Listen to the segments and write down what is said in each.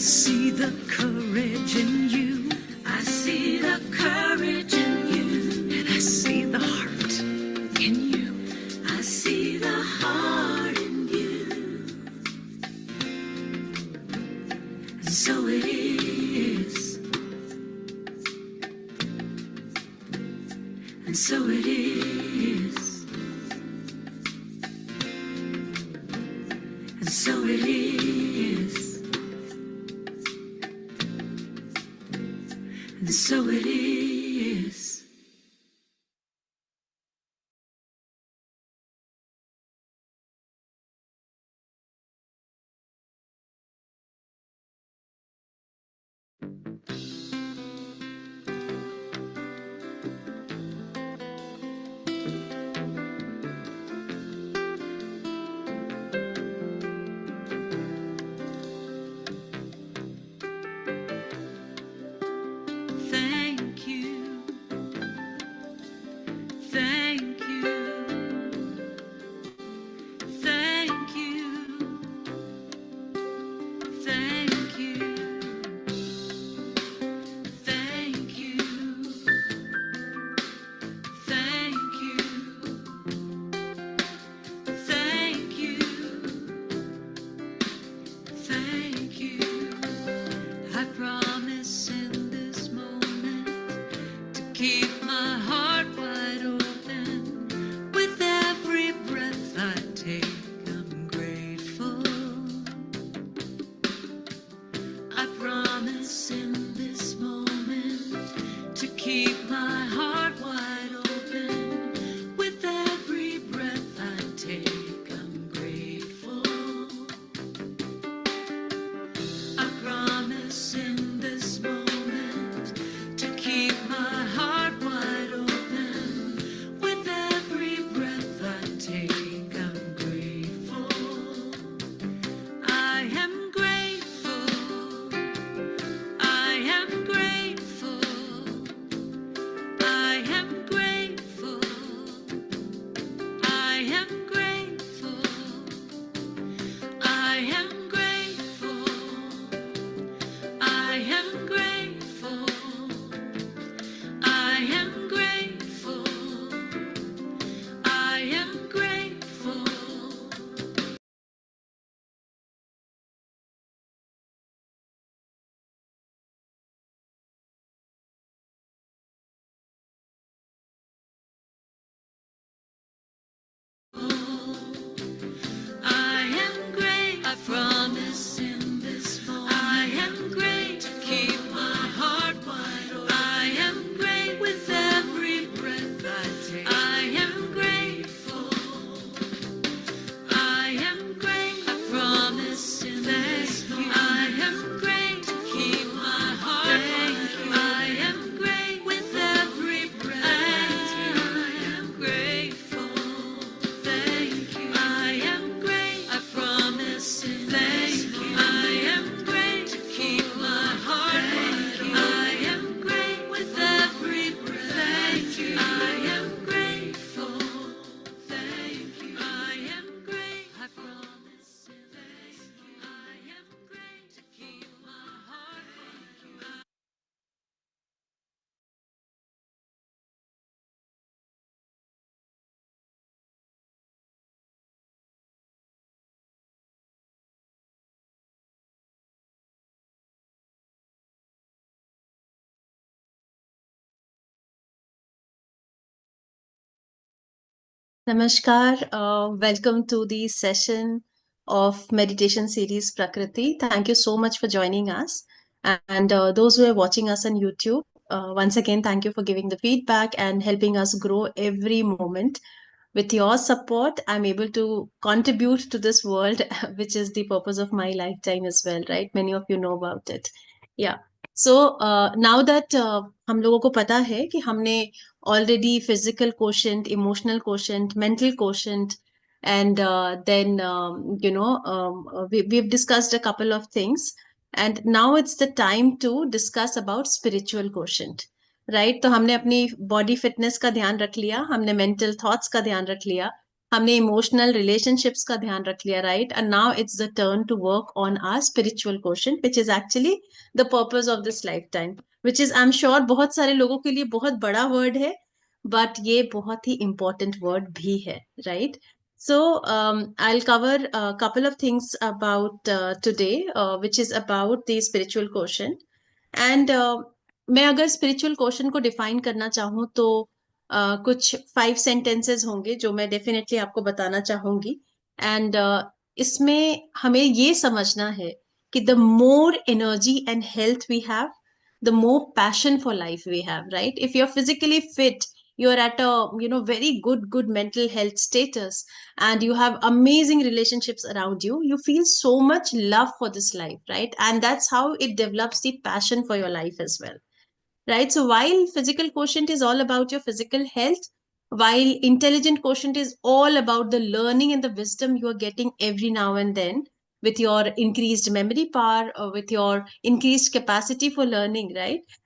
see the courage in you. I see the courage in you. And I see the heart in you. I see the heart in you. And so it is. And so it is. And so it is. And so it is. Thank you. Thank you. Thank you. Thank you. Thank you. Thank you. Thank you. Thank you. I promise in this moment to keep my heart wide open. With every breath I take, I'm grateful. I promise in this moment to keep my heart wide open. With every breath I take, I'm grateful. I promise in this moment to keep my heart wide open. With every breath I take, I'm grateful. I am grateful. I am grateful. I am grateful. I am grateful. I am grateful. I am grateful. I am grateful. I am grateful. I am great. I promise in this moment. I am great to keep my heart wide open. I am great with every breath I take. I am grateful. I am great. I promise in this moment. I am great to keep my heart wide open. I am great with every breath I take. I am grateful. Thank you. I am great. I promise in this moment. I am great to keep my heart wide open. I am great with every breath. Thank you. I am grateful. Thank you. I am great. I promise in this moment. I am great to keep my heart wide open. Namaskar. Welcome to the session of meditation series Prakriti. Thank you so much for joining us. And those who are watching us on YouTube, once again, thank you for giving the feedback and helping us grow every moment. With your support, I'm able to contribute to this world, which is the purpose of my lifetime as well, right? Many of you know about it. Yeah. So now that हम लोगों को पता है कि हमने already physical quotient, emotional quotient, mental quotient, and then we've discussed a couple of things, and now it's the time to discuss about spiritual quotient, right? तो हमने अपनी body fitness का ध्यान रख लिया, हमने mental thoughts का ध्यान रख लिया, हमने इमोशनल रिलेशनशिप्स का ध्यान रख लिया, right? And now it's the turn to work on our spiritual quotient, which is actually the purpose of this lifetime, which is I am sure बहुत सारे लोगों के लिए बहुत बड़ा वर्ड है, बट ये बहुत ही इंपॉर्टेंट वर्ड भी है, right? So I'll cover a couple of things about today, which is about the spiritual quotient. And मैं अगर spiritual quotient को define करना चाहूँ तो कुछ 5 sentences होंगे जो मैं definitely आपको बताना चाहूंगी. And इसमें हमें ये समझना है कि the more energy and health we have, the more passion for life we have, right? If you're physically fit, you're at a very good mental health status, and you have amazing relationships around you, you feel so much love for this life, right? And that's how it develops the passion for your life as well, right? So while physical quotient is all about your physical health, while intelligent quotient is all about the learning and the wisdom you are getting every now and then with your increased memory power or with your increased capacity for learning, right?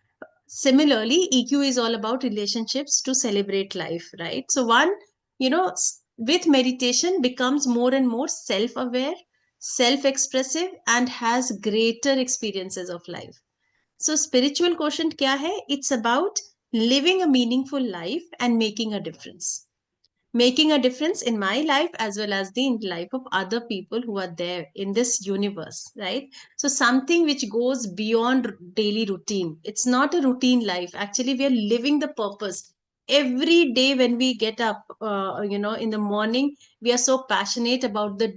Similarly, EQ is all about relationships to celebrate life, right? So one, with meditation becomes more and more self-aware, self-expressive, and has greater experiences of life. So spiritual quotient kya hai? It's about living a meaningful life and making a difference in my life as well as the life of other people who are there in this universe, right? So something which goes beyond daily routine. It's not a routine life. Actually, we are living the purpose. Every day when we get up, in the morning, we are so passionate about the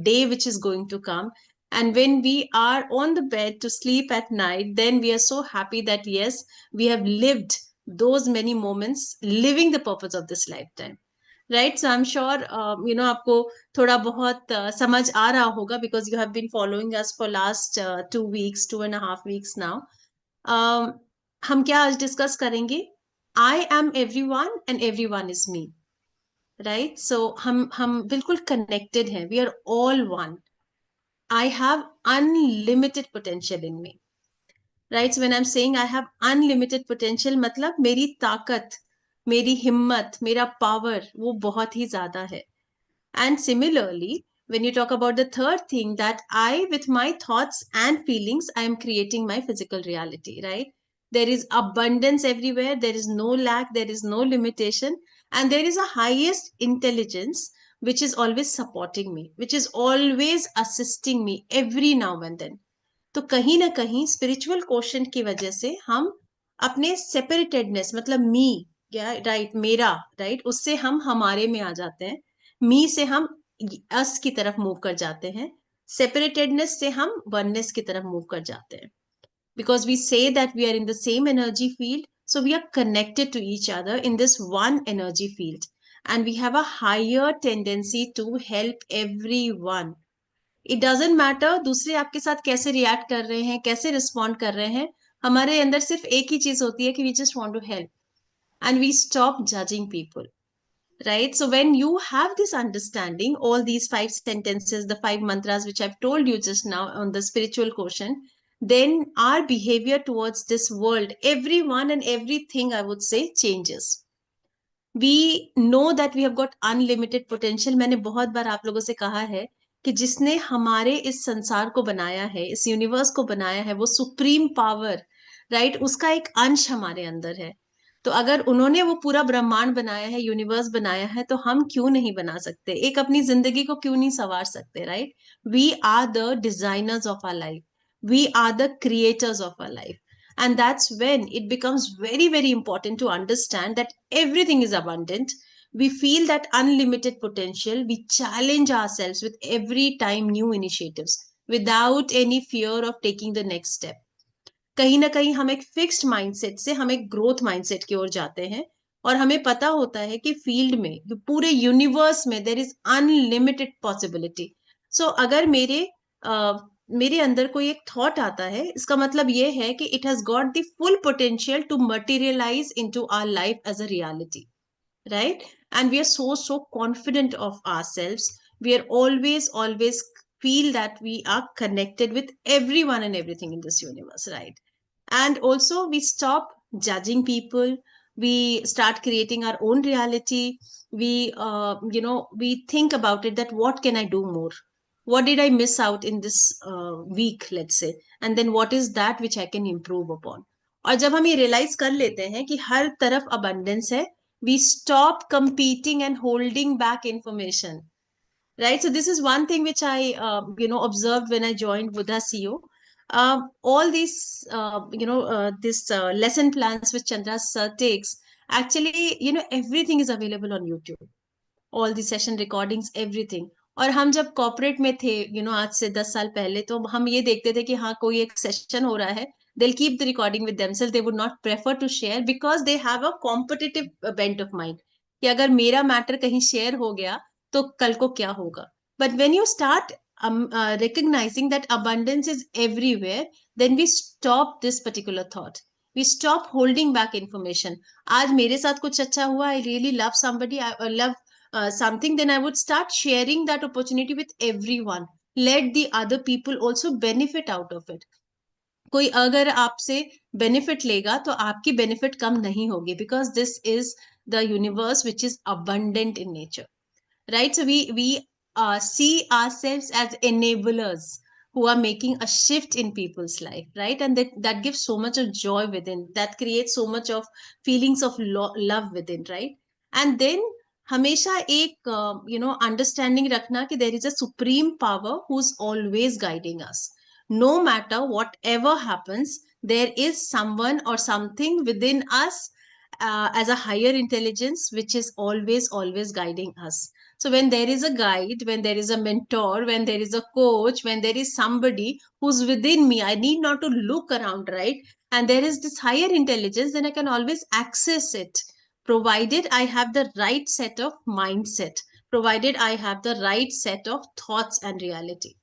day which is going to come. And when we are on the bed to sleep at night, then we are so happy that yes, we have lived those many moments living the purpose of this lifetime. Right so I am sure आपको थोड़ा बहुत समझ आ रहा होगा because you have been following us for last 2 weeks 2.5 weeks now. हम क्या आज डिस्कस करेंगे? I am everyone and everyone is me, right? So हम बिल्कुल कनेक्टेड हैं. We are all one. I have unlimited potential in me, right? When I am saying I have unlimited potential, मतलब मेरी ताकत, मेरी हिम्मत, मेरा power वो बहुत ही ज्यादा है. And similarly, when you talk about the third thing, that I, with my thoughts and feelings, I am creating my physical reality, right? There is abundance everywhere. There is no lack. There is no limitation. And there is a highest intelligence which is always supporting me, which is always assisting me every now and then. तो कहीं ना कहीं spiritual question की वजह से हम अपने separatedness, मतलब मी, राइट, मेरा, राइट, उससे हम हमारे में आ जाते हैं. मी से हम अस की तरफ मूव कर जाते हैं. सेपरेटेडनेस से हम वननेस की तरफ मूव कर जाते हैं. Because we say that we are in the same energy field, so we are connected to each other in this one energy field, and we have a higher tendency to help everyone. It doesn't matter दूसरे आपके साथ कैसे react कर रहे हैं, कैसे respond कर रहे हैं. हमारे अंदर सिर्फ एक ही चीज होती है कि we just want to help, and we stop judging people, right? So when you have this understanding, all these 5 sentences, the 5 mantras which I've told you just now on the spiritual quotient, then our behavior towards this world, everyone and everything, I would say, changes. We know that we have got unlimited potential. मैंने बहुत बार आप लोगों से कहा है कि जिसने हमारे इस संसार को बनाया है, इस यूनिवर्स को बनाया है, वो सुप्रीम पावर, राइट, उसका एक अंश हमारे अंदर है. तो अगर उन्होंने वो पूरा ब्रह्मांड बनाया है, यूनिवर्स बनाया है, तो हम क्यों नहीं बना सकते? एक अपनी जिंदगी को क्यों नहीं संवार सकते, right? We are the designers of our life. We are the creators of our life. And that's when it becomes very, very important to understand that everything is abundant. We feel that unlimited potential. We challenge ourselves with every time new initiatives without any fear of taking the next step. कहीं ना कहीं हम एक fixed mindset से हम एक growth mindset की ओर जाते हैं, और हमें पता होता है कि फील्ड में, पूरे यूनिवर्स में, देयर इज अनलिमिटेड पॉसिबिलिटी. सो अगर मेरे अंदर कोई एक थॉट आता है, इसका मतलब ये है कि it has got the full potential to materialise into our life as a reality, right? And we are so confident of ourselves. We are always feel that we are connected with everyone and everything in this universe, right? And also we stop judging people, we start creating our own reality. We we think about it, that what can I do more, what did I miss out in this week, let's say, and then what is that which I can improve upon. और जब हम ये realise कर लेते हैं कि हर तरफ abundance है, we stop competing and holding back information, right? So this is one thing which I observed when I joined Buddha CEO. All these this lesson plans which Chandra sir takes, actually everything is available on YouTube, all the session recordings everything. और हम जब corporate में थे आज से 10 साल पहले, तो हम ये देखते थे कि हाँ कोई एक सेशन हो रहा है, they'll keep the recording with themselves, they would not prefer to share because they have a competitive bent of mind कि अगर मेरा मैटर कहीं शेयर हो गया तो कल को क्या होगा. But when you start recognizing that abundance is everywhere, then we stop this particular thought, we stop holding back information. आज मेरे साथ कुछ अच्छा हुआ, I really love somebody, I love something, then I would start sharing that opportunity with everyone. Let the other people also benefit out of it. कोई अगर आपसे benefit लेगा तो आपकी benefit कम नहीं होगी, because this is the universe which is abundant in nature, right? So we see ourselves as enablers who are making a shift in people's life, right? And that gives so much of joy within, that creates so much of feelings of love within, right? And then हमेशा एक understanding रखना कि there is a supreme power who's always guiding us. No matter whatever happens, there is someone or something within us as a higher intelligence which is always guiding us. So when there is a guide, when there is a mentor, when there is a coach, when there is somebody who's within me, I need not to look around, right? And there is this higher intelligence, then I can always access it, provided I have the right set of mindset, provided I have the right set of thoughts and reality.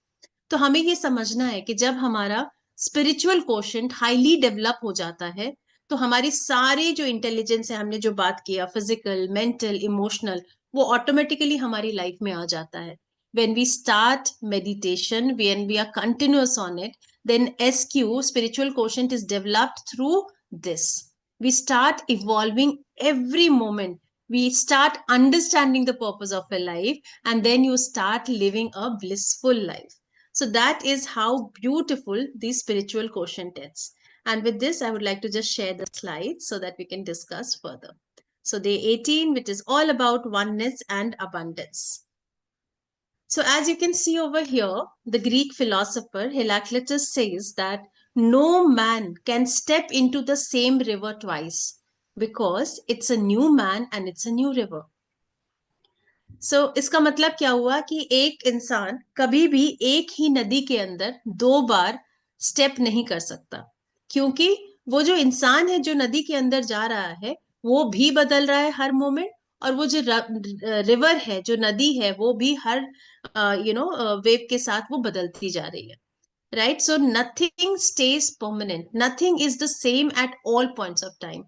तो हमें ये समझना है कि जब हमारा spiritual quotient highly develop हो जाता है, तो हमारी सारे जो इंटेलिजेंस है, हमने जो बात किया, फिजिकल, मेंटल, इमोशनल, वो ऑटोमेटिकली हमारी लाइफ में आ जाता है. When we start meditation, when we are continuous on it, then SQ, spiritual quotient, is developed through this. We start evolving every moment. We start understanding the purpose of a life, and then you start living a blissful life. So that is how beautiful the spiritual quotient is. And with this, I would like to just share the slides so that we can discuss further. So day 18, which is all about oneness and abundance. So as you can see over here, the Greek philosopher Heraclitus says that no man can step into the same river twice, because it's a new man and it's a new river. इसका मतलब क्या हुआ कि एक इंसान कभी भी एक ही नदी के अंदर 2 बार स्टेप नहीं कर सकता, क्योंकि वो जो इंसान है जो नदी के अंदर जा रहा है, वो भी बदल रहा है हर मोमेंट, और वो जो रिवर है, जो नदी है, वो भी हर वेव के साथ वो बदलती जा रही है, right? So nothing stage permanent, nothing is the same at all points of time.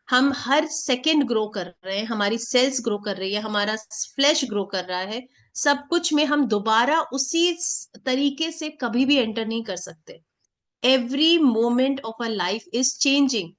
हम हर सेकंड ग्रो कर रहे हैं, हमारी सेल्स ग्रो कर रही है, हमारा फ्लैश ग्रो कर रहा है, सब कुछ में हम दोबारा उसी तरीके से कभी भी एंटर नहीं कर सकते. Every moment of a life is changing.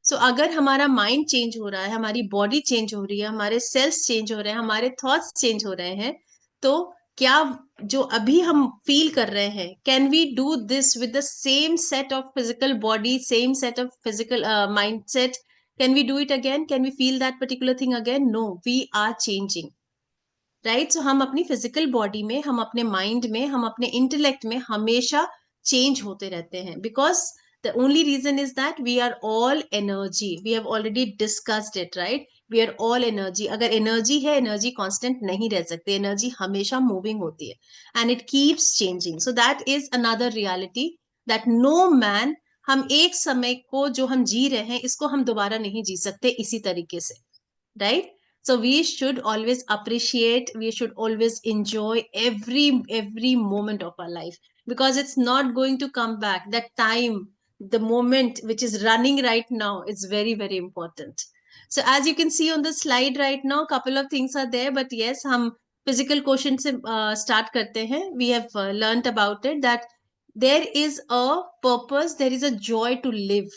So अगर हमारा माइंड चेंज हो रहा है, हमारी बॉडी चेंज हो रही है, हमारे सेल्स चेंज हो रहे हैं, हमारे थॉट्स चेंज हो रहे हैं, तो क्या जो अभी हम फील कर रहे हैं, can we do this with the same set of physical body, same set of physical mindset? Can we do it again? Can we feel that particular thing again? No, we are changing, right? So हम अपनी physical body में, हम अपने mind में, हम अपने intellect में हमेशा change होते रहते हैं, because the only reason is that we are all energy. We have already discussed it, right? We are all energy. अगर energy है, energy constant नहीं रह सकती, energy हमेशा moving होती है, and it keeps changing. So that is another reality, that no man, हम एक समय को जो हम जी रहे हैं, इसको हम दोबारा नहीं जी सकते इसी तरीके से, right? So we should always appreciate, we should always enjoy every moment of our life, because it's not going to come back. That time, the moment which is running right now, is very important. So as you can see on the slide right now, couple of things are there, but yes, हम physical quotient से start करते हैं. We have learnt about it, that there is a purpose, there is a joy to live.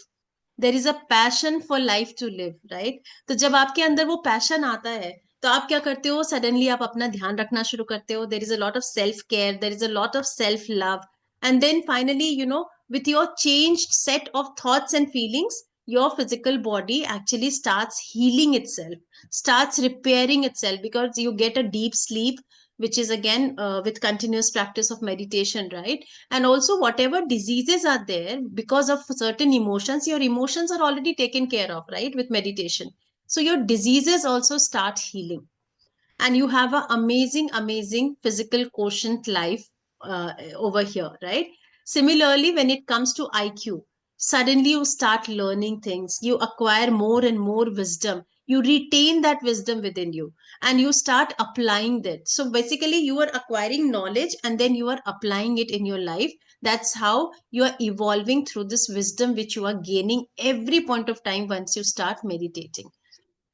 there is a passion for life to live, right? तो जब आपके अंदर वो passion आता है, तो आप क्या करते हो? Suddenly आप अपना ध्यान रखना शुरू करते हो. There is a lot of self care, there is a lot of self love, and then finally, with your changed set of thoughts and feelings, your physical body actually starts healing itself, starts repairing itself, because you get a deep sleep, which is again with continuous practice of meditation, right? And also whatever diseases are there because of certain emotions, your emotions are already taken care of, right, with meditation. So your diseases also start healing, and you have an amazing physical quotient life over here, right? Similarly, when it comes to IQ, suddenly you start learning things, you acquire more and more wisdom, you retain that wisdom within you, and you start applying that. So basically you are acquiring knowledge and then you are applying it in your life. That's how you are evolving through this wisdom which you are gaining every point of time once you start meditating.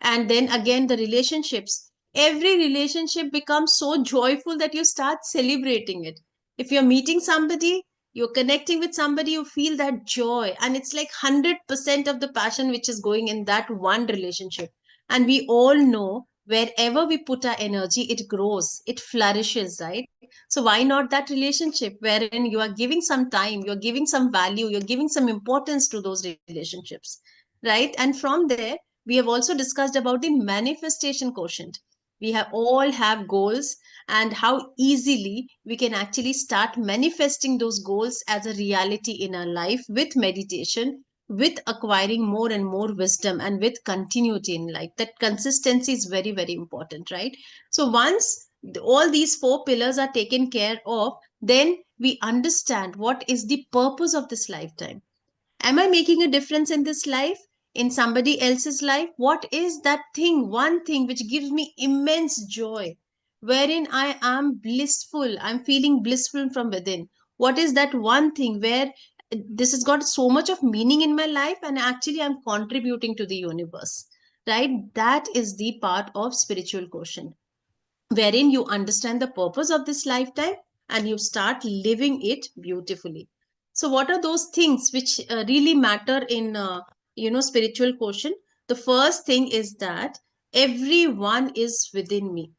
And then again, the relationships, every relationship becomes so joyful that you start celebrating it. If you're meeting somebody, you're connecting with somebody, you feel that joy, and it's like 100% of the passion which is going in that one relationship. And we all know wherever we put our energy, it grows, it flourishes, right? So why not that relationship wherein you are giving some time, you're giving some value, you're giving some importance to those relationships, right? And from there, we have also discussed about the manifestation quotient. We have all have goals, and how easily we can actually start manifesting those goals as a reality in our life with meditation, with acquiring more and more wisdom, and with continuity in life. That consistency is very important, right? So once all these four pillars are taken care of, then we understand what is the purpose of this lifetime. Am I making a difference in this life, in somebody else's life? What is that thing, one thing which gives me immense joy, wherein I am blissful, I'm feeling blissful from within? What is that one thing where this has got so much of meaning in my life and actually I'm contributing to the universe, right? That is the part of spiritual quotient, wherein you understand the purpose of this lifetime and you start living it beautifully. So what are those things which really matter in spiritual quotient? The first thing is that everyone is within me.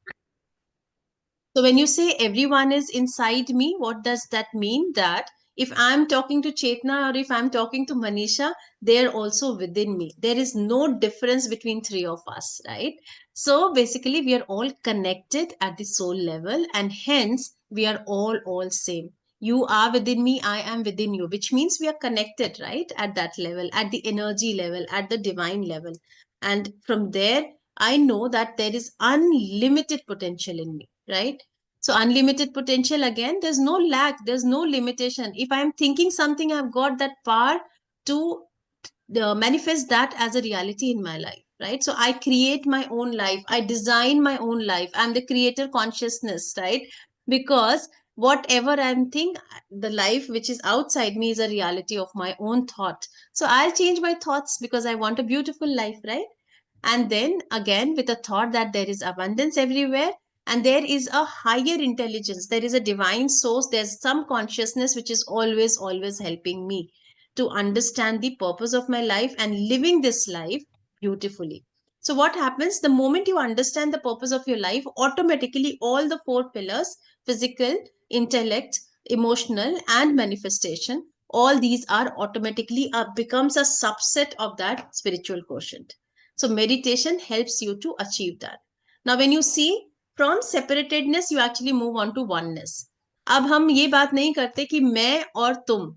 So when you say everyone is inside me, what does that mean? That if I'm talking to Chetna or if I'm talking to Manisha, they're also within me. There is no difference between three of us, right? So basically, we are all connected at the soul level, and hence we are all same. You are within me, I am within you, which means we are connected, right? At that level, at the energy level, at the divine level. And from there, I know that there is unlimited potential in me, right? So unlimited potential, again, there's no lack, there's no limitation. If I'm thinking something, I've got that power to manifest that as a reality in my life, right? So I create my own life, I design my own life, I'm the creator consciousness, right? Because whatever I'm thinking, the life which is outside me is a reality of my own thought. So I'll change my thoughts because I want a beautiful life, right? And then again, with a thought that there is abundance everywhere, and there is a higher intelligence, there is a divine source, there's some consciousness which is always helping me to understand the purpose of my life and living this life beautifully. So what happens the moment you understand the purpose of your life? Automatically all the four pillars, physical, intellect, emotional, and manifestation, all these are automatically becomes a subset of that spiritual quotient. So meditation helps you to achieve that. Now when you see, from separatedness you actually move on to oneness. अब हम ये बात नहीं करते कि मैं और तुम,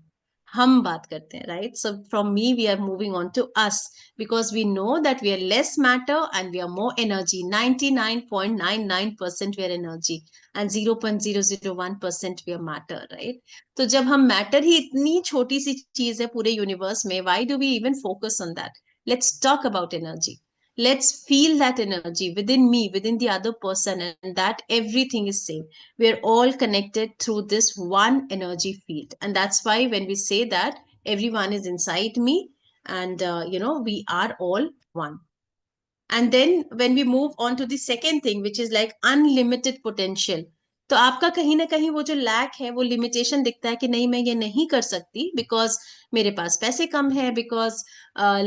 हम बात करते हैं, right? So from me we are moving on to us, because we know that we are less matter and we are more energy. 99.99% we are energy and 0.001% we are matter, right? तो जब हम matter ही इतनी छोटी सी चीज है पूरे universe में, why do we even focus on that? Let's talk about energy. Let's feel that energy within me, within the other person, and that everything is same. We are all connected through this one energy field. And that's why when we say that everyone is inside me, and we are all one. And then when we move on to the second thing, which is like unlimited potential, तो आपका कहीं ना कहीं वो जो lack है, वो limitation दिखता है कि नहीं मैं ये नहीं कर सकती बिकॉज मेरे पास पैसे कम है, because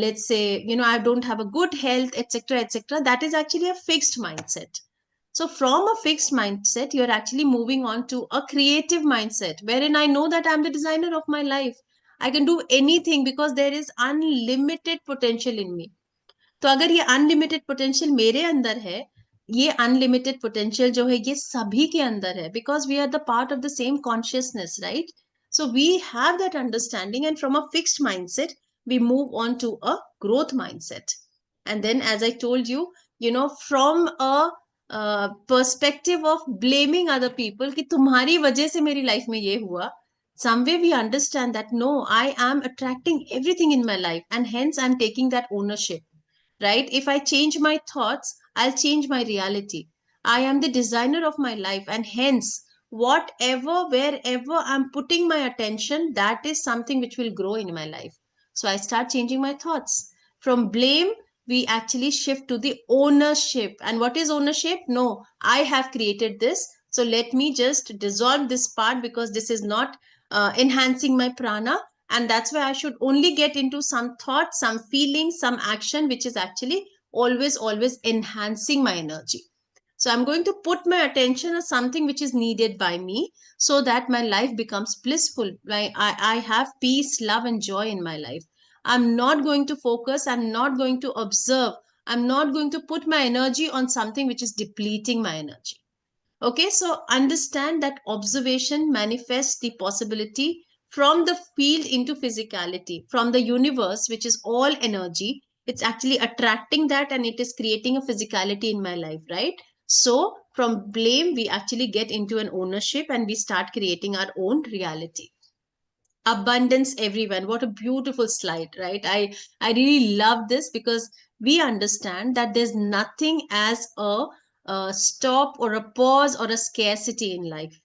let's say I don't have a good health etcetera etcetera. That is actually a fixed mindset. So from a fixed mindset, you're actually moving on to a creative mindset wherein I know that I'm the designer of my life. I can do anything because there is unlimited potential in me. तो अगर ये unlimited potential मेरे अंदर है, ये unlimited potential जो है ये सभी के अंदर है, because we are the part of the same consciousness, right? So we have that understanding and from a fixed mindset we move on to a growth mindset. And then as I told you, from a perspective of blaming other people कि तुम्हारी वजह से मेरी life में ये हुआ, somewhere we understand that no, I am attracting everything in my life and hence I'm taking that ownership, right? If I change my thoughts, I'll change my reality. I am the designer of my life, and hence, whatever, wherever I'm putting my attention, that is something which will grow in my life. So I start changing my thoughts. From blame, we actually shift to the ownership. And what is ownership? No, I have created this. So let me just dissolve this part because this is not enhancing my prana, and that's why I should only get into some thought, some feeling, some action which is actually always enhancing my energy. So I'm going to put my attention on something which is needed by me so that my life becomes blissful. I have peace, love, and joy in my life. I'm not going to focus, I'm not going to observe, I'm not going to put my energy on something which is depleting my energy. Okay, so understand that observation manifests the possibility from the field into physicality, from the universe, which is all energy. It's actually attracting that and it is creating a physicality in my life, right? So, from blame, we actually get into an ownership and we start creating our own reality. Abundance, everyone. What a beautiful slide, right? I really love this because we understand that there's nothing as a stop or a pause or a scarcity in life.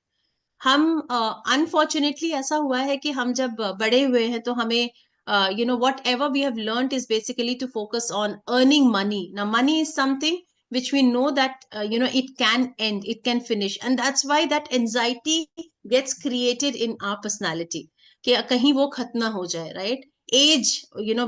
हम unfortunately ऐसा हुआ है कि हम जब बड़े हुए हैं तो हमें whatever we have learned is basically to focus on earning money. ना money is something which we know that it can end, it can finish, and that's why that anxiety gets created in our personality कि कहीं वो खत्म ना हो जाए, right? Age,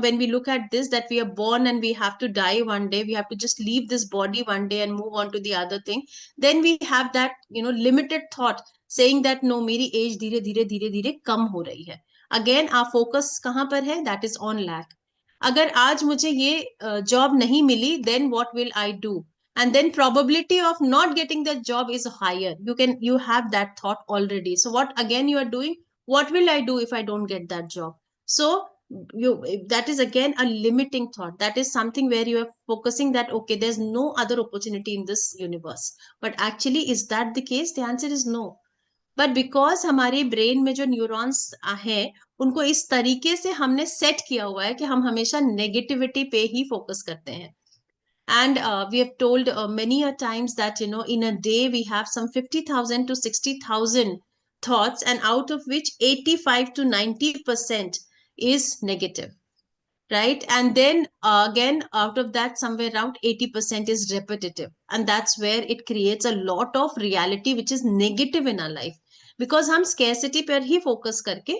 when we look at this, that we are born and we have to die one day, we have to just leave this body one day and move on to the other thing, then we have that limited thought saying that no, मेरी as धीरे धीरे धीरे धीरे कम हो रही है. Again our focus कहाँ पर है? That is on lack. अगर आज मुझे ये जॉब नहीं मिली, then what will I do? And then probability of not getting that job is higher. You have that thought already. So what again you are doing? What will I do if I don't get that job? So you, that is again a limiting thought. That is something where you are focusing that okay, there's no other opportunity in this universe. But actually, is that the case? The answer is no. But because हमारे brain में जो neurons हैं, उनको इस तरीके से हमने set किया हुआ है कि हम हमेशा नेगेटिविटी पे ही फोकस करते हैं. And we have told many a times that in a day we have some 50,000 to 60,000 thoughts, and out of which 85 to 90% is negative, right? And then again, out of that, somewhere around 80% is repetitive, and that's where it creates a lot of reality which is negative in our life, because हम scarcity पर ही focus करके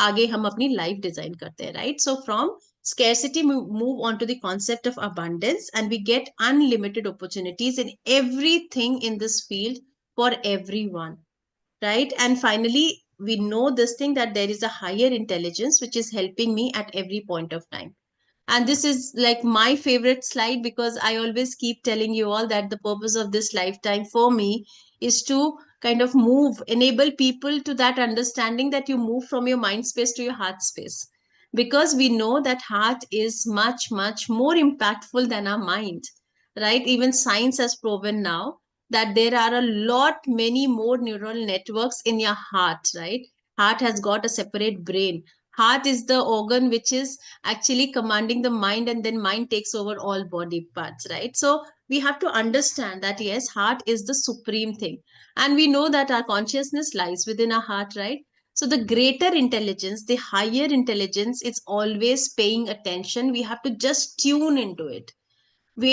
आगे हम अपनी life design करते हैं, right? So from scarcity move on to the concept of abundance, and we get unlimited opportunities in everything in this field for everyone, right? And finally, we know this thing, that there is a higher intelligence which is helping me at every point of time. And this is like my favorite slide, because I always keep telling you all that the purpose of this lifetime for me is to kind of enable people to that understanding that you move from your mind space to your heart space. Because we know that heart is much, much more impactful than our mind, right? Even science has proven now that there are a lot, many more neural networks in your heart, right? Heart has got a separate brain. Heart is the organ which is actually commanding the mind, and then mind takes over all body parts, right? So we have to understand that yes, heart is the supreme thing, and we know that our consciousness lies within our heart, right? So the greater intelligence, the higher intelligence, is always paying attention. We have to just tune into it.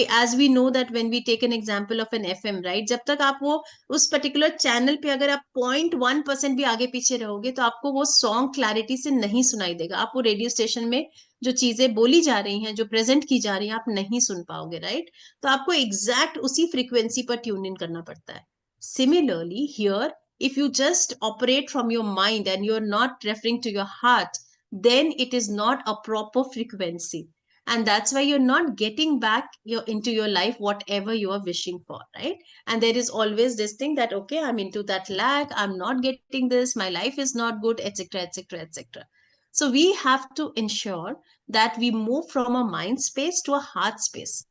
as we know that when we take an example of an FM, right, जब तक आप वो उस particular channel पे अगर आप 0.1% भी आगे पीछे रहोगे तो आपको वो सॉन्ग क्लैरिटी से नहीं सुनाई देगा. आप वो रेडियो स्टेशन में जो चीजें बोली जा रही हैं, जो प्रेजेंट की जा रही हैं, आप नहीं सुन पाओगे, राइट. तो आपको एग्जैक्ट उसी फ्रीक्वेंसी पर ट्यून इन करना पड़ता है. Similarly here, if you just operate from your mind and you're not referring to your heart, then it is not a proper frequency, and that's why you're not getting back into your life whatever you are wishing for, right. And there is always this thing that, okay, I'm into that lack, I'm not getting this, my life is not good, etc., etc., etc. So we have to ensure that we move from a mind space to a heart space,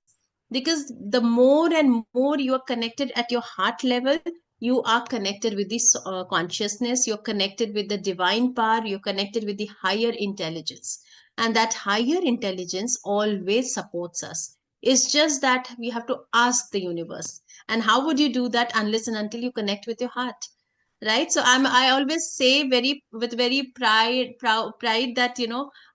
because the more and more you are connected at your heart level, you are connected with this consciousness, you're connected with the divine power, you're connected with the higher intelligence, and that higher intelligence always supports us. It's just that we have to ask the universe. And how would you do that unless and until you connect with your heart? Right. So I always say very with very pride that,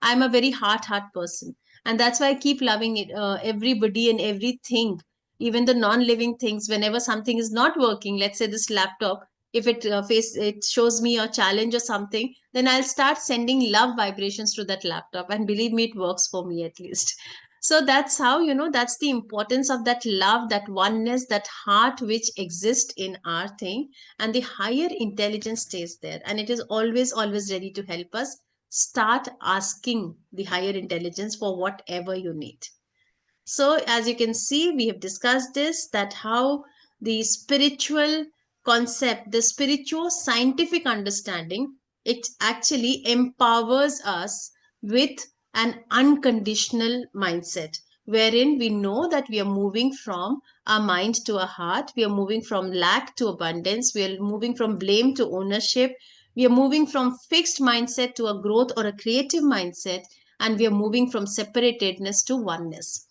I'm a very heart person, and that's why I keep loving it, everybody and everything, even the non-living things. Whenever something is not working, let's say this laptop, if it shows me a challenge or something, then I'll start sending love vibrations to that laptop, and believe me, it works for me at least. So that's how, that's the importance of that love, that oneness, that heart which exists in our thing, and the higher intelligence stays there, and it is always ready to help us. Start asking the higher intelligence for whatever you need. So as you can see, we have discussed this, that how the spiritual concept, the spiritual scientific understanding, it actually empowers us with an unconditional mindset, wherein we know that we are moving from our mind to our heart, we are moving from lack to abundance, we are moving from blame to ownership, we are moving from fixed mindset to a growth or a creative mindset, and we are moving from separatedness to oneness.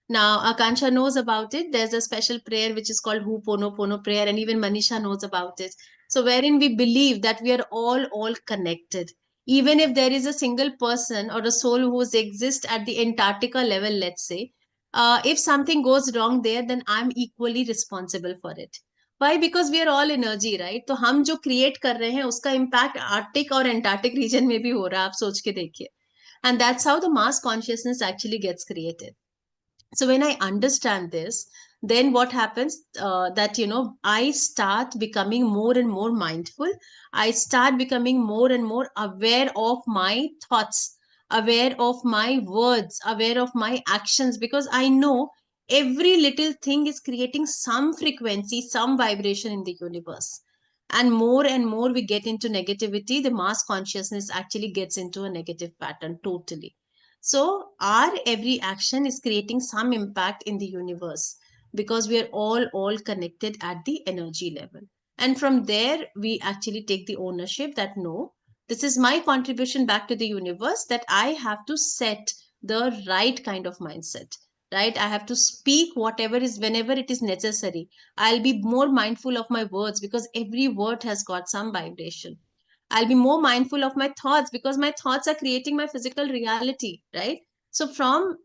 Now, Akansha knows about it. There's a special prayer which is called Ho'oponopono prayer, and even Manisha knows about it. So, wherein we believe that we are all connected. Even if there is a single person or a soul who exists at the Antarctica level, let's say, if something goes wrong there, then I'm equally responsible for it. Why? Because we are all energy, right? तो हम जो create कर रहे हैं उसका impact Arctic और Antarctic region में भी हो रहा है, आप सोच के देखिए. And that's how the mass consciousness actually gets created. So when I understand this, then what happens, that, I start becoming more and more mindful. I start becoming more and more aware of my thoughts, aware of my words, aware of my actions, because I know every little thing is creating some frequency, some vibration in the universe. And more we get into negativity, the mass consciousness actually gets into a negative pattern totally. So our every action is creating some impact in the universe, because we are all connected at the energy level. And from there, we actually take the ownership that no, this is my contribution back to the universe, that I have to set the right kind of mindset, right? I have to speak whatever is whenever it is necessary. I'll be more mindful of my words, because every word has got some vibration. I'll be more mindful of my thoughts, because my thoughts are creating my physical reality, right? So, from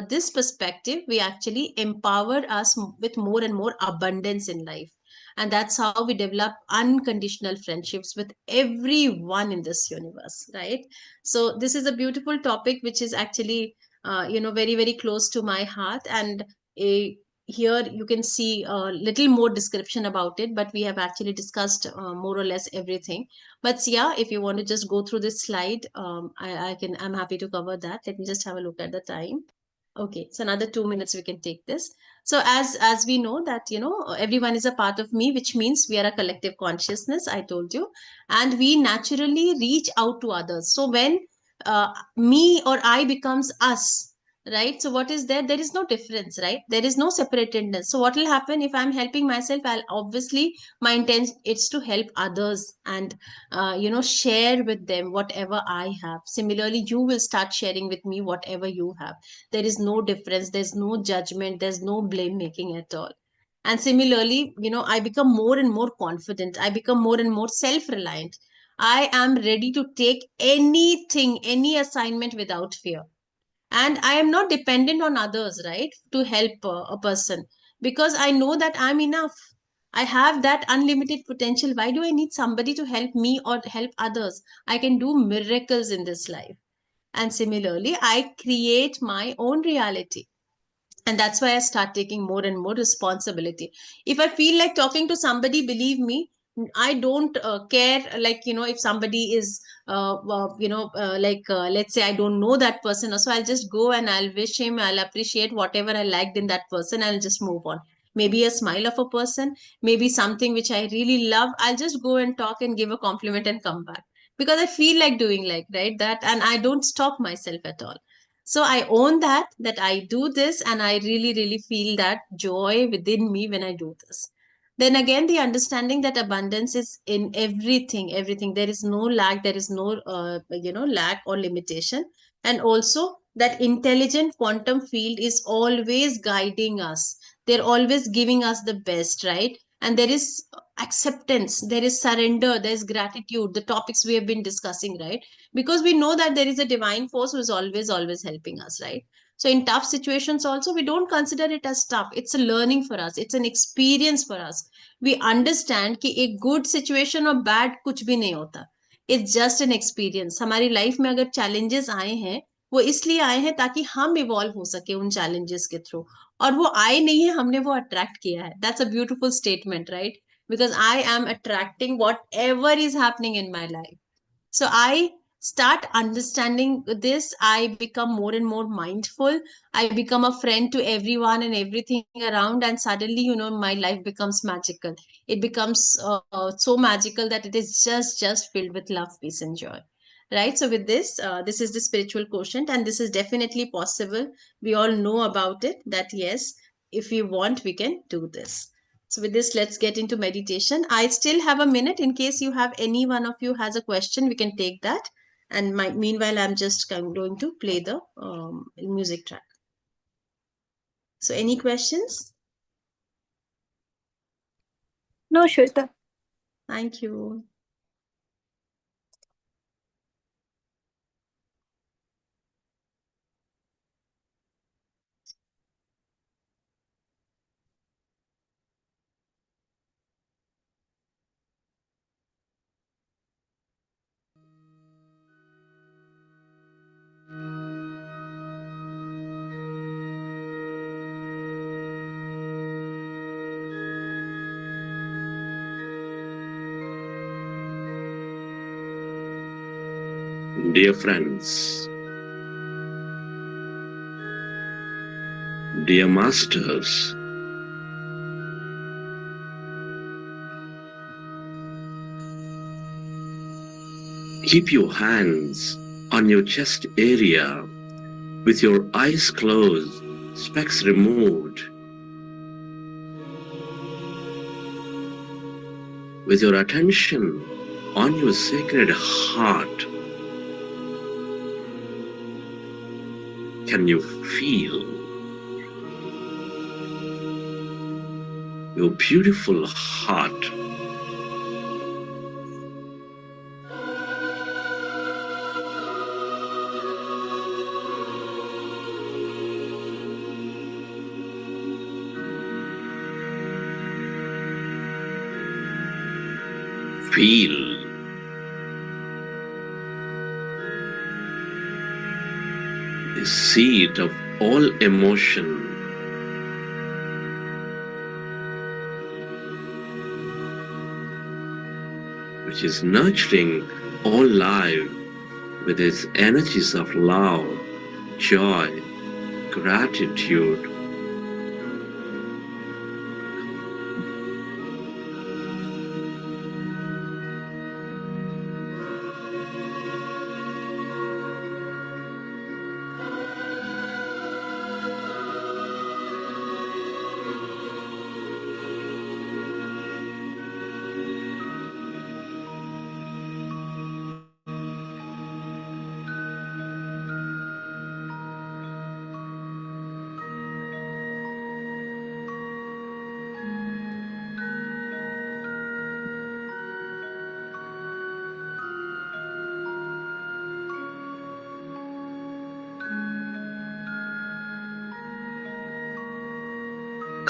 this perspective, we actually empower us with more and more abundance in life. And that's how we develop unconditional friendships with everyone in this universe, right? So, this is a beautiful topic which is actually, very close to my heart. And a here you can see a little more description about it, but we have actually discussed more or less everything. But yeah, if you want to just go through this slide, I'm happy to cover that. Let me just have a look at the time. Okay, so another 2 minutes we can take this. So as we know that, everyone is a part of me, which means we are a collective consciousness, I told you, and we naturally reach out to others. So when me or I becomes us, right? So what is there? There is no difference, right? There is no separatedness. So what will happen if I'm helping myself? I'll obviously, my intent is to help others, and share with them whatever I have. Similarly, you will start sharing with me whatever you have. There is no difference, there's no judgment, there's no blame making at all. And similarly, I become more and more confident, I become more and more self reliant. I am ready to take anything, any assignment without fear. and I am not dependent on others, right, to help a person, because I know that I'm enough. I have that unlimited potential. Why do I need somebody to help me or help others? I can do miracles in this life. And similarly, I create my own reality, and that's why I start taking more and more responsibility. If I feel like talking to somebody, believe me, I don't care, like, if somebody is let's say I don't know that person, so I'll just go and I'll wish him, I'll appreciate whatever I liked in that person, I'll just move on. Maybe a smile of a person, maybe something which I really love, I'll just go and talk and give a compliment and come back, because I feel like doing like, right, that, and I don't stop myself at all. So I own that I do this, and I really really feel that joy within me when I do this. Then again, the understanding that abundance is in everything, there is no lack, there is no lack or limitation. And also that intelligent quantum field is always guiding us, they're always giving us the best, right? And there is acceptance, there is surrender, there's gratitude, the topics we have been discussing, right? Because we know that there is a divine force who is always helping us, right? So in tough situations also, we don't consider it as tough, it's a learning for us, it's an experience for us. We understand कि एक good situation और bad कुछ भी नहीं होता, it's just an experience. हमारी life में अगर challenges आए हैं, वो इसलिए आए हैं ताकि हम evolve हो सके उन challenges के through, और वो आए नहीं है, हमने वो attract किया है. That's a beautiful statement, right? Because I am attracting whatever is happening in my life. So I start understanding this, I become more and more mindful, I become a friend to everyone and everything around, and suddenly, my life becomes magical. It becomes so magical that it is just filled with love, peace and joy, right? So with this, this is the spiritual quotient, and this is definitely possible. We all know about it, that yes, if we want, we can do this. So with this, let's get into meditation. I still have a minute in case you have, any one of you has a question, we can take that. And meanwhile, I'm just going to play the music track. So any questions? No, Shweta. Thank you. Dear friends, dear masters, keep your hands on your chest area with your eyes closed, specs removed, with your attention on your sacred heart. Can you feel your beautiful heart? Feel the seed of all emotion, which is nurturing all life with its energies of love, joy, gratitude.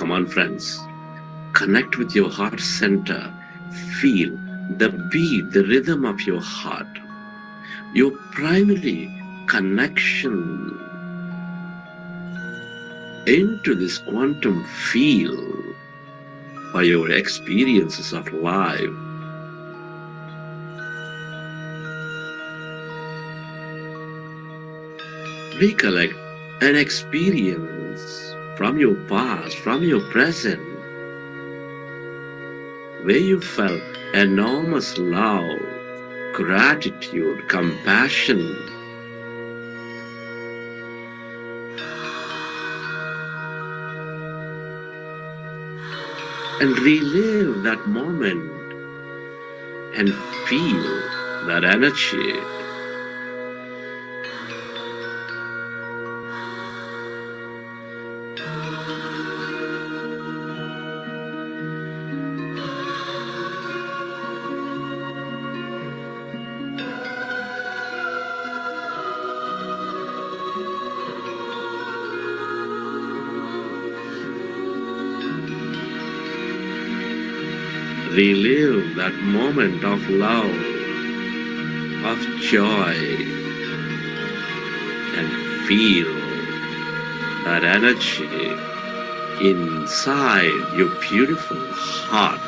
Come on, friends. Connect with your heart center. Feel the beat, the rhythm of your heart. Your primary connection into this quantum field for your experiences of life. Recollect an experience from your past, from your present, where you felt enormous love, gratitude, compassion, and relive that moment and feel that energy. Relive that moment of love, of joy, and feel that energy inside your beautiful heart.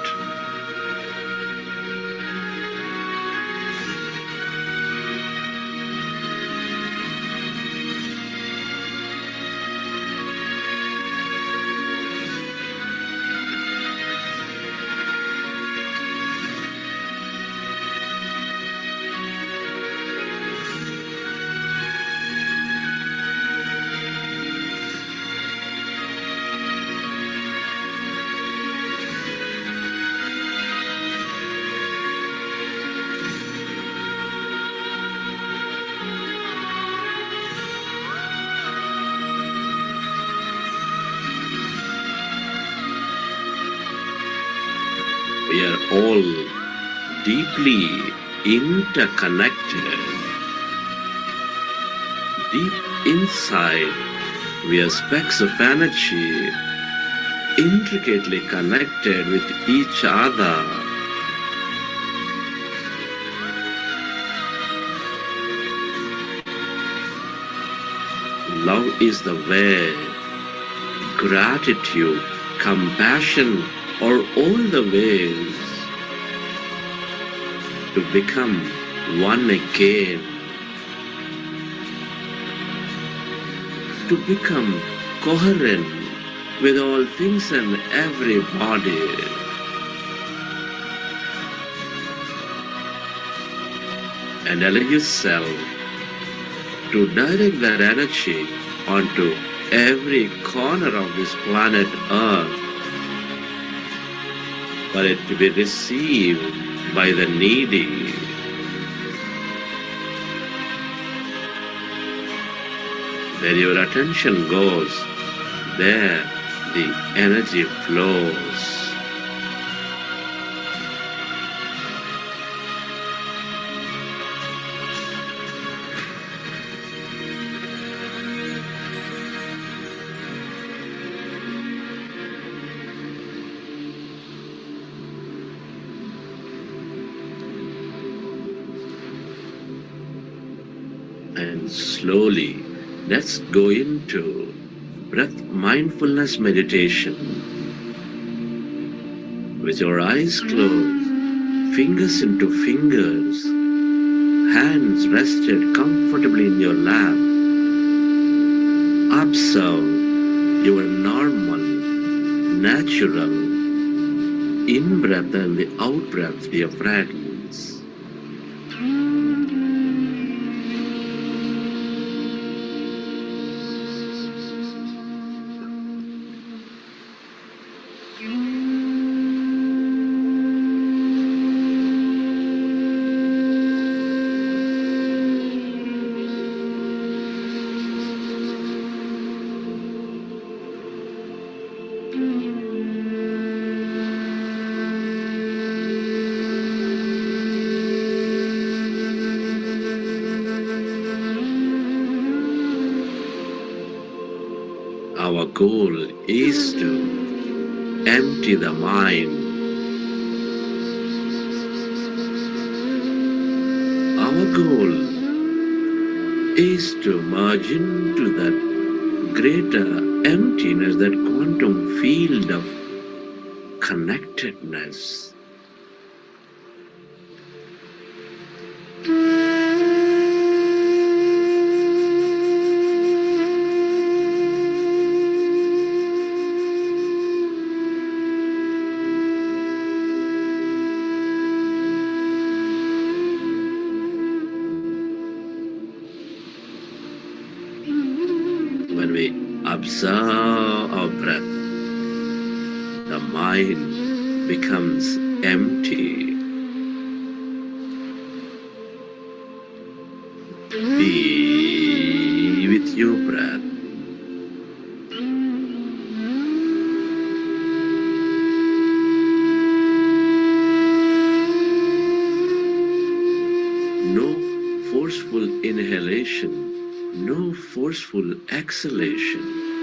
We are all deeply interconnected. Deep inside, we are specks of energy, intricately connected with each other. Love is the way. Gratitude, compassion are all the ways to become one again, to become coherent with all things and everybody. And allow yourself to direct that energy onto every corner of this planet Earth, for it to be received by the needy. Where your attention goes, there the energy flows. And slowly, let's go into breath mindfulness meditation. With your eyes closed, fingers into fingers, hands rested comfortably in your lap. Observe your normal, natural in-breath and the out-breath, dear friends. Our goal is to empty the mind. Our goal is to merge into that greater emptiness, that quantum field of connectedness. When we observe our breath, the mind becomes empty. Be with your breath. No forceful inhalation, no forceful exhalation.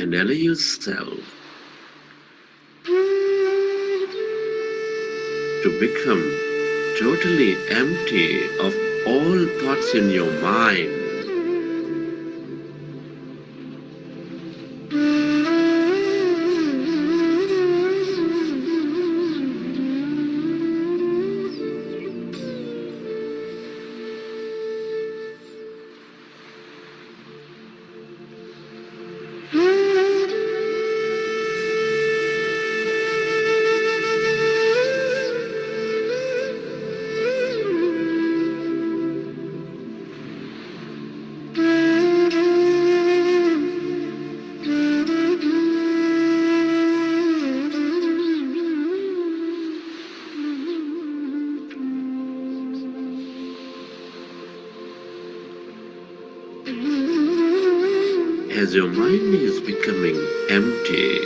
and allow yourself to become totally empty of all thoughts in your mind. As your mind is becoming empty,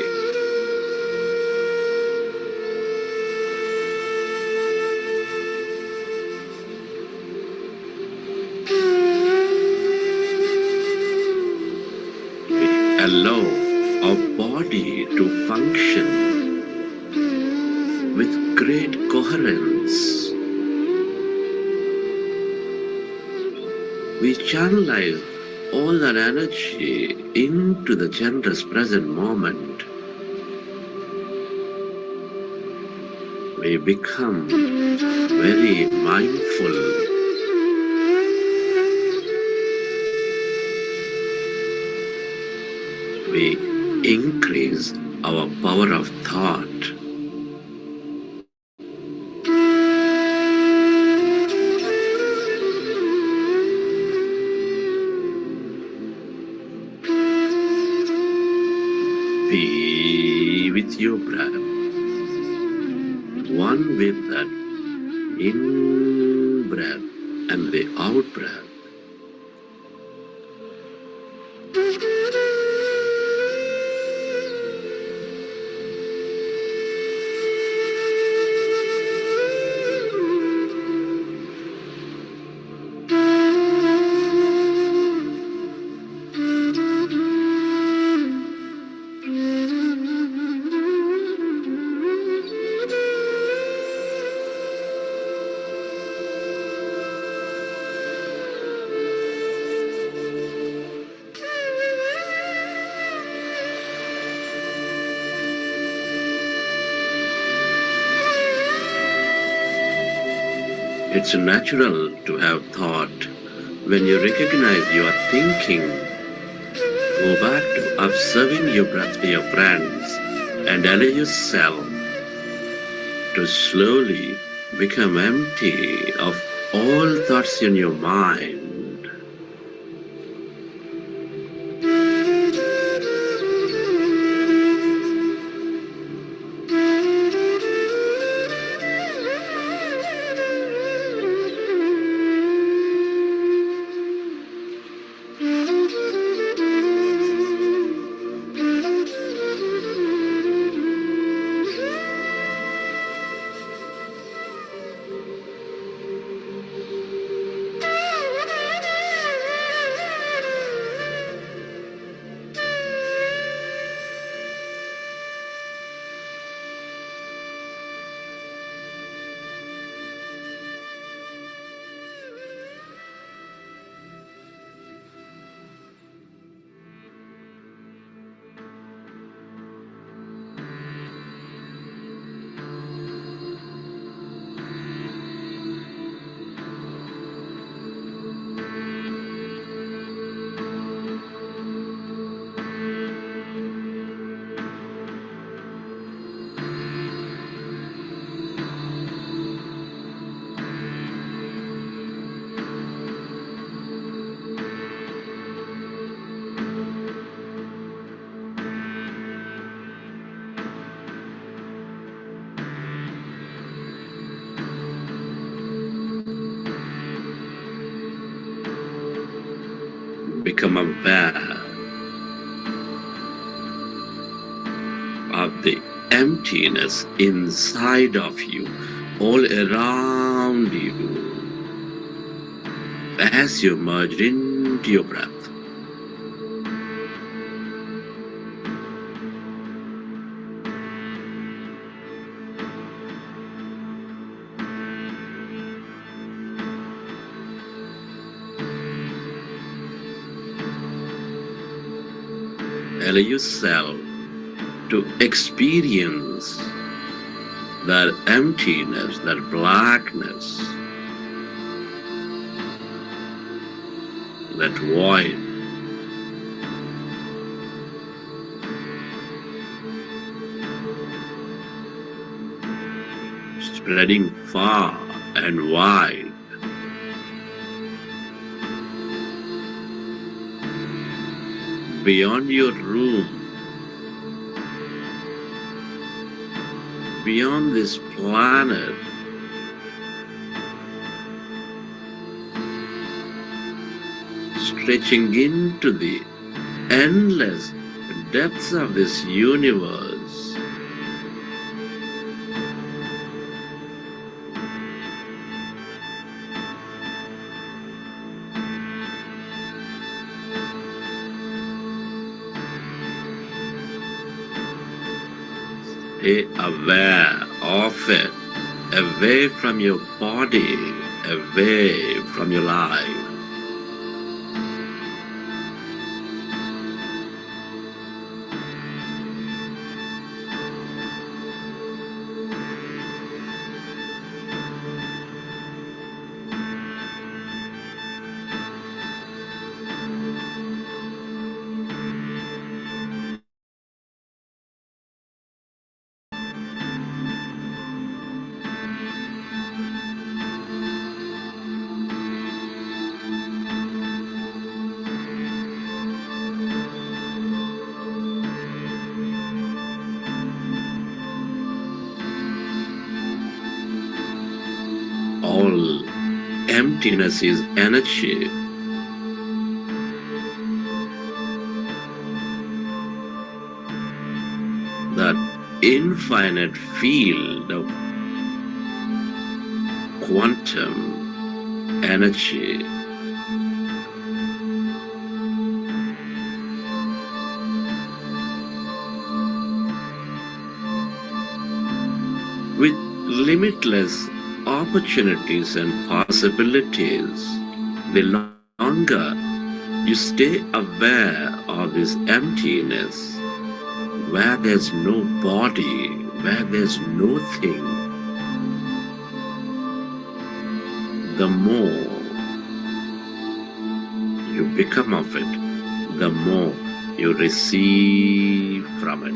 we allow our body to function with great coherence. We channelize all that energy into the generous present moment. We become very mindful. We increase our power of thought. Be with your breath, one with that in breath and the out breath. It's natural to have thought. When you recognize you are thinking, go back to observing your breath, dear friends, and allow yourself to slowly become empty of all thoughts in your mind. Become aware of the emptiness inside of you, all around you, as you merge into your breath. allow yourself to experience that emptiness, that blackness, that void. Spreading far and wide. Beyond your room, beyond this planet, stretching into the endless depths of this universe. Stay aware of it, away from your body, away from your life. All emptiness is energy. That infinite field of quantum energy with limitless opportunities and possibilities. The longer you stay aware of this emptiness, where there's no body, where there's no thing, the more you become of it, the more you receive from it.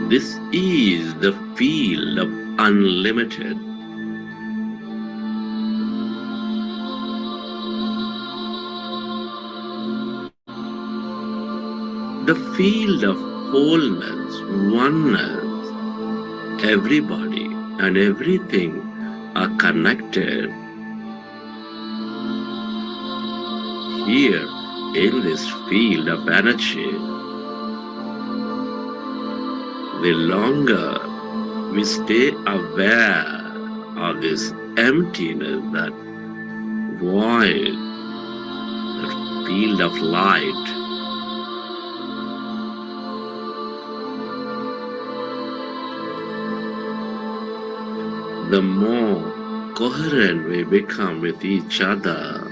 This is the field of unlimited. The field of wholeness, oneness. Everybody and everything are connected here in this field of energy. The longer we stay aware of this emptiness, that void, that field of light, the more coherent we become with each other.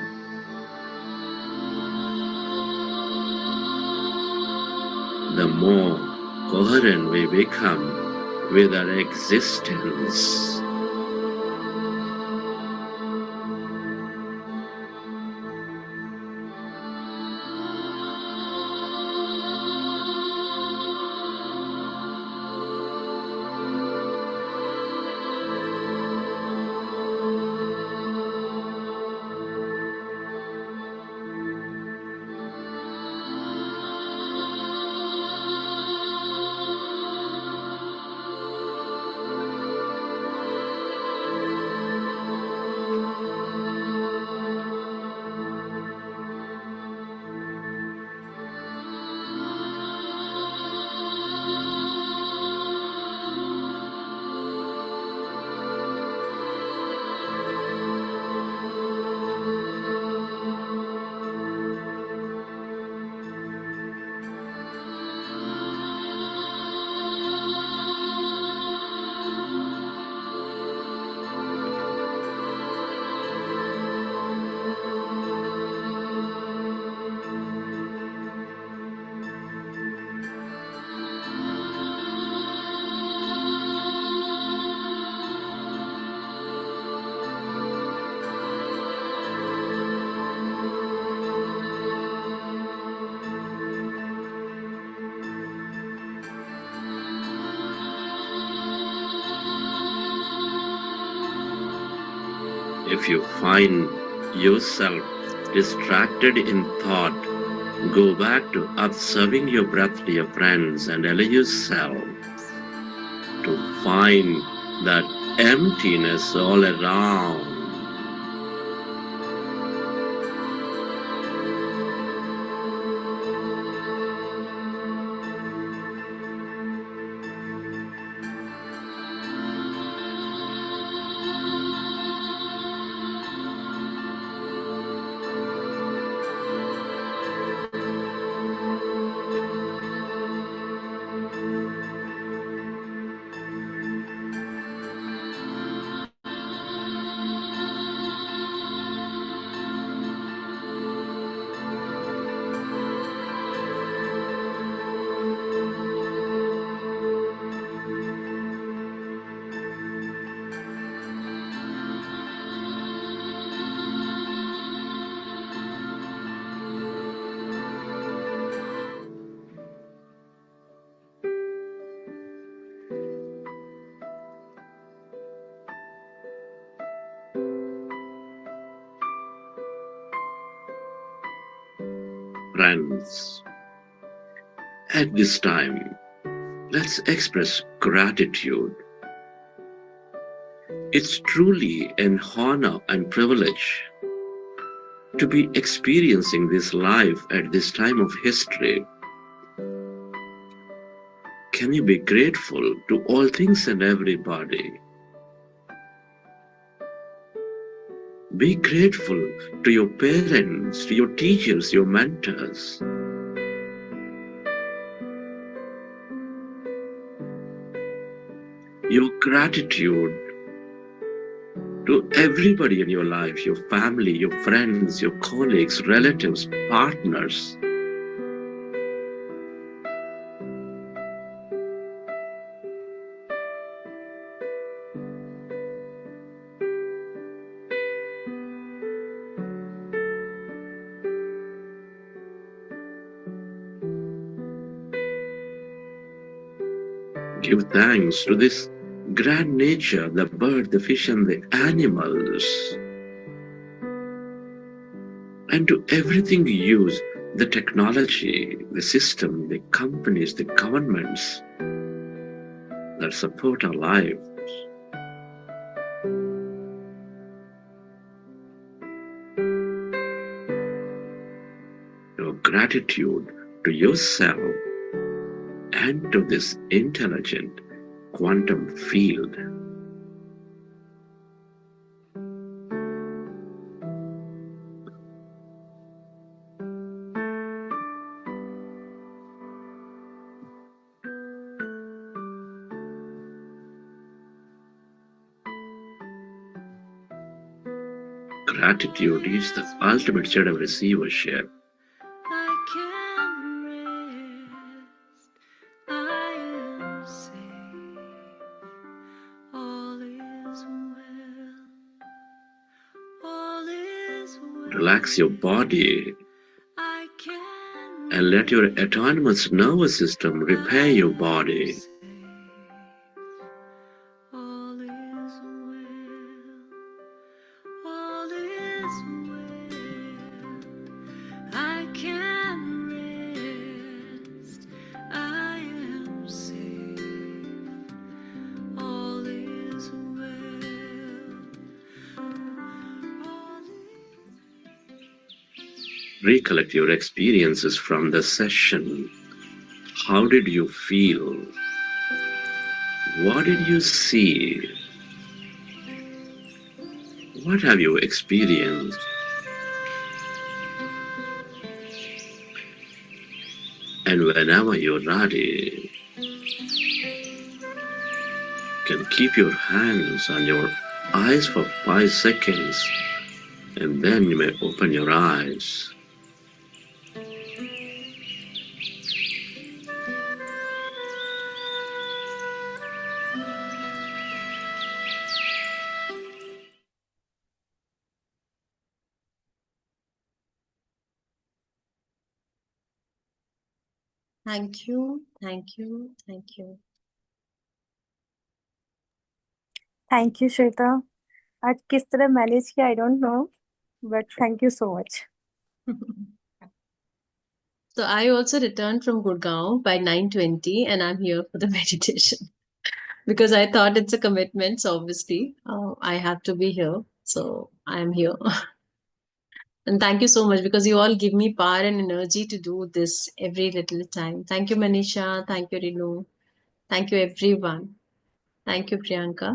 The more coherent we become with our existence. If you find yourself distracted in thought, go back to observing your breath, dear friends, and allow yourself to find that emptiness all around. Friends, at this time, let's express gratitude. It's truly an honor and privilege to be experiencing this life at this time of history. Can you be grateful to all things and everybody? Be grateful to your parents, to your teachers, your mentors. Your gratitude to everybody in your life, your family, your friends, your colleagues, relatives, partners. Give thanks to this grand nature, the bird, the fish, and the animals, and to everything you use, the technology, the system, the companies, the governments that support our life. Your gratitude to yourself and to this intelligent quantum field. Gratitude is the ultimate state of receivership. I can rest. I am safe. All is well. All is well. Relax your body I can and let your autonomous nervous system repair your body. safe. All is well. All is well. I can rest. I am safe. All is well. All Recollect your experiences from the session. How did you feel? What did you see? What have you experienced? And whenever you're ready, you can keep your hands on your eyes for 5 seconds, and then you may open your eyes. Thank you, thank you, thank you. Thank you, Shweta. आज किस तरह manage किया I don't know, but thank you so much. So I also returned from Gurgaon by 9:20 and I'm here for the meditation because I thought it's a commitment. So obviously I have to be here. So I'm here. And thank you so much because you all give me power and energy to do this every little time. Thank you, Manisha. Thank you, Rinu. Thank you, everyone. Thank you, Priyanka.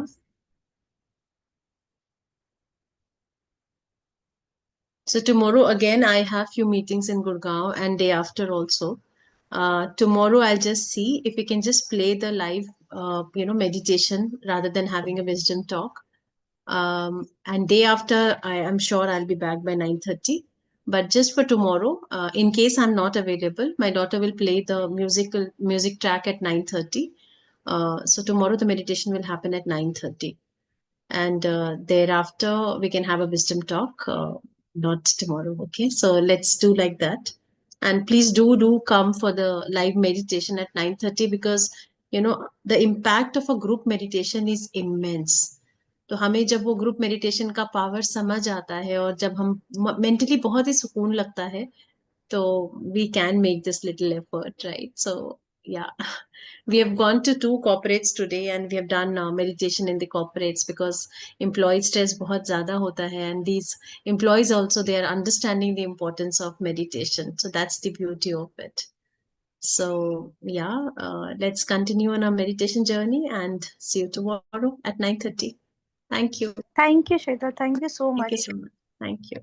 So tomorrow again, I have few meetings in Gurgaon and day after also. Tomorrow I'll just see if we can just play the live, meditation rather than having a wisdom talk. And day after, I am sure I'll be back by 9:30. But just for tomorrow, in case I'm not available, my daughter will play the music track at 9:30. So tomorrow the meditation will happen at 9:30. And thereafter we can have a wisdom talk, not tomorrow. Okay, so let's do like that. And please do come for the live meditation at 9:30 because the impact of a group meditation is immense. तो हमें जब वो group meditation का power समझ आता है और जब हम मेंटली बहुत ही सुकून लगता है तो we can make this little effort, right? So yeah, we have gone to 2 corporates today and we have done meditation in the corporates because employee stress बहुत ज़्यादा होता है and these employees also, they are understanding the importance of meditation. So that's the beauty of it. So yeah, let's continue on our meditation journey and see you tomorrow at 9:30. Thank you. Thank you, Shweta. Thank you so Thank you much. so much. Thank you.